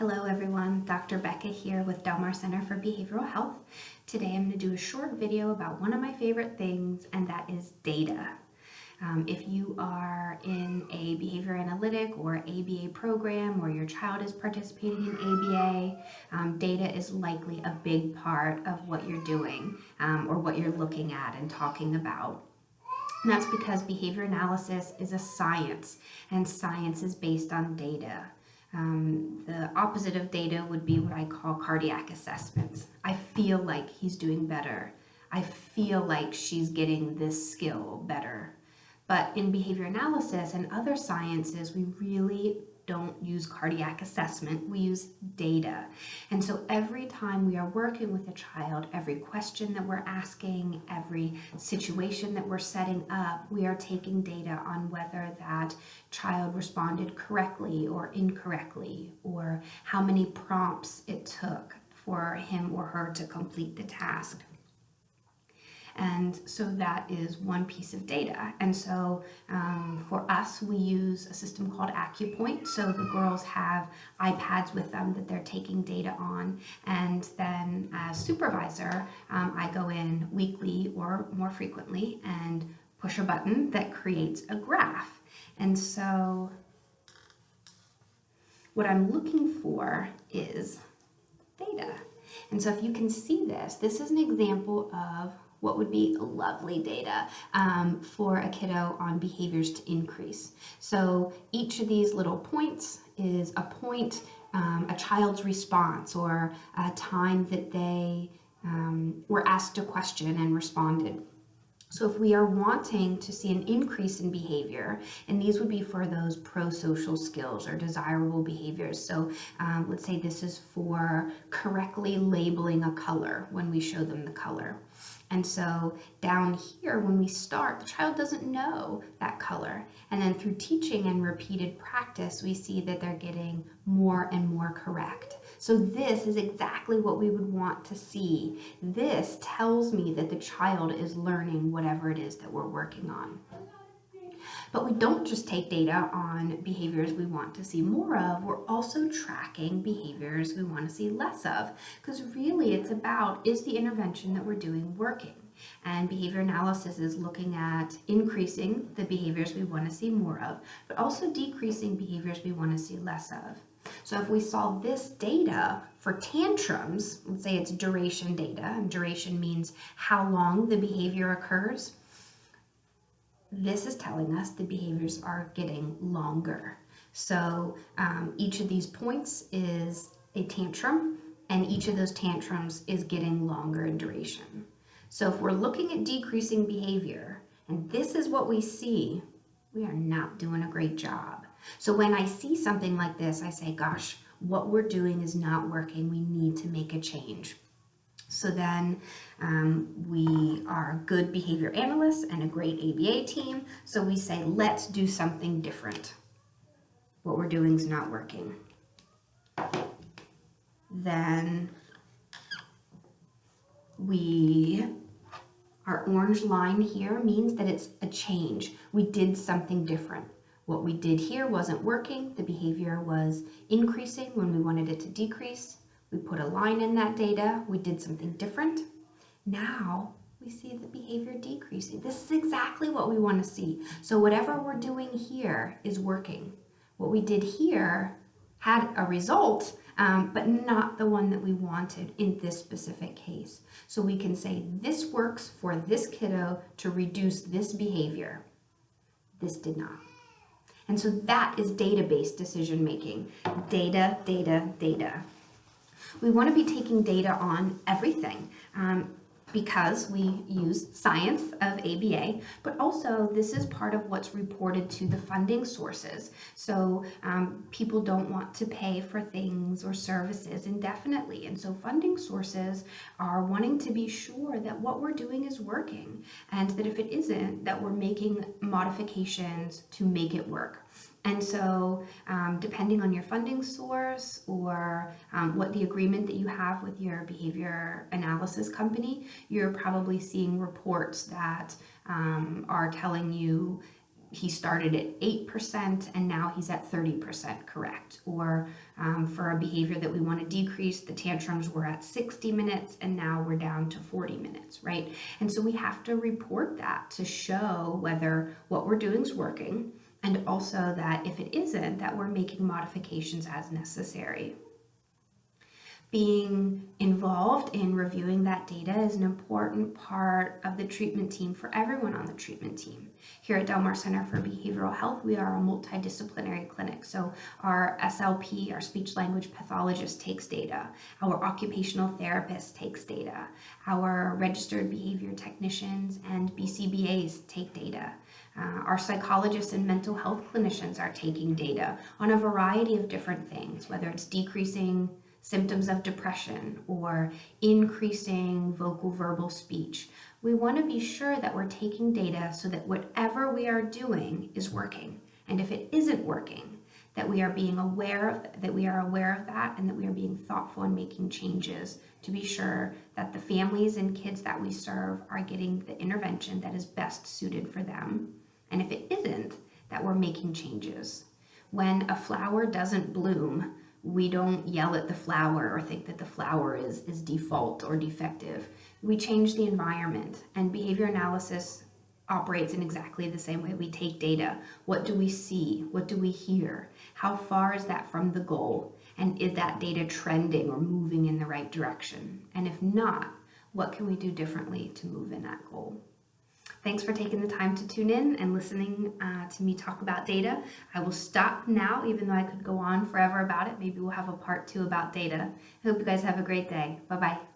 Hello everyone, Dr. Becca here with Del Mar Center for Behavioral Health. Today I'm going to do a short video about one of my favorite things, and that is data. If you are in a behavior analytic or ABA program or your child is participating in ABA, data is likely a big part of what you're doing or what you're looking at and talking about. And that's because behavior analysis is a science, and science is based on data. The opposite of data would be what I call cardiac assessments. I feel like he's doing better. I feel like she's getting this skill better. But in behavior analysis and other sciences, we really don't use cardiac assessment, we use data. And so every time we are working with a child, every question that we're asking, every situation that we're setting up, we are taking data on whether that child responded correctly or incorrectly, or how many prompts it took for him or her to complete the task. And so that is one piece of data. And so for us, we use a system called AcuPoint. So the girls have iPads with them that they're taking data on. And then as supervisor, I go in weekly or more frequently and push a button that creates a graph. And so what I'm looking for is data. And so if you can see this, this is an example of what would be lovely data for a kiddo on behaviors to increase. So each of these little points is a point, a child's response, or a time that they were asked a question and responded. So if we are wanting to see an increase in behavior, and these would be for those pro-social skills or desirable behaviors. So let's say this is for correctly labeling a color when we show them the color. And so down here, when we start, the child doesn't know that color. And then through teaching and repeated practice, we see that they're getting more and more correct. So this is exactly what we would want to see. This tells me that the child is learning whatever it is that we're working on. But we don't just take data on behaviors we want to see more of, we're also tracking behaviors we want to see less of. Because really it's about, is the intervention that we're doing working? And behavior analysis is looking at increasing the behaviors we want to see more of, but also decreasing behaviors we want to see less of. So if we saw this data for tantrums, let's say it's duration data, and duration means how long the behavior occurs, this is telling us the behaviors are getting longer. So each of these points is a tantrum, and each of those tantrums is getting longer in duration. So if we're looking at decreasing behavior, and this is what we see, we are not doing a great job. So when I see something like this, I say, gosh, what we're doing is not working. We need to make a change. So then we are good behavior analysts and a great ABA team. So we say, let's do something different. What we're doing is not working. Then our orange line here means that it's a change. We did something different. What we did here wasn't working. The behavior was increasing when we wanted it to decrease. We put a line in that data. We did something different. Now we see the behavior decreasing. This is exactly what we want to see. So whatever we're doing here is working. What we did here had a result, but not the one that we wanted in this specific case. So we can say this works for this kiddo to reduce this behavior. This did not. And so that is data-based decision making. Data, data, data. We want to be taking data on everything because we use science of ABA, but also this is part of what's reported to the funding sources. So people don't want to pay for things or services indefinitely. And so funding sources are wanting to be sure that what we're doing is working, and that if it isn't, that we're making modifications to make it work. And so depending on your funding source or what the agreement that you have with your behavior analysis company, you're probably seeing reports that are telling you he started at 8% and now he's at 30% correct. Or for a behavior that we want to decrease, the tantrums were at 60 minutes and now we're down to 40 minutes, right? And so we have to report that to show whether what we're doing is working, and also that if it isn't, that we're making modifications as necessary. Being involved in reviewing that data is an important part of the treatment team for everyone on the treatment team. Here at Del Mar Center for Behavioral Health, we are a multidisciplinary clinic. So our SLP, our speech language pathologist, takes data. Our occupational therapist takes data. Our registered behavior technicians and BCBAs take data. Our psychologists and mental health clinicians are taking data on a variety of different things, whether it's decreasing symptoms of depression or increasing vocal verbal speech. We want to be sure that we're taking data so that whatever we are doing is working. And if it isn't working, that we are being aware of that, we are aware of that, and that we are being thoughtful in making changes to be sure that the families and kids that we serve are getting the intervention that is best suited for them. And if it isn't, that we're making changes. When a flower doesn't bloom, we don't yell at the flower or think that the flower is default or defective. We change the environment, and behavior analysis operates in exactly the same way. We take data. What do we see? What do we hear? How far is that from the goal? And is that data trending or moving in the right direction? And if not, what can we do differently to move in that goal? Thanks for taking the time to tune in and listening to me talk about data. I will stop now, even though I could go on forever about it. Maybe we'll have a part 2 about data. I hope you guys have a great day. Bye-bye.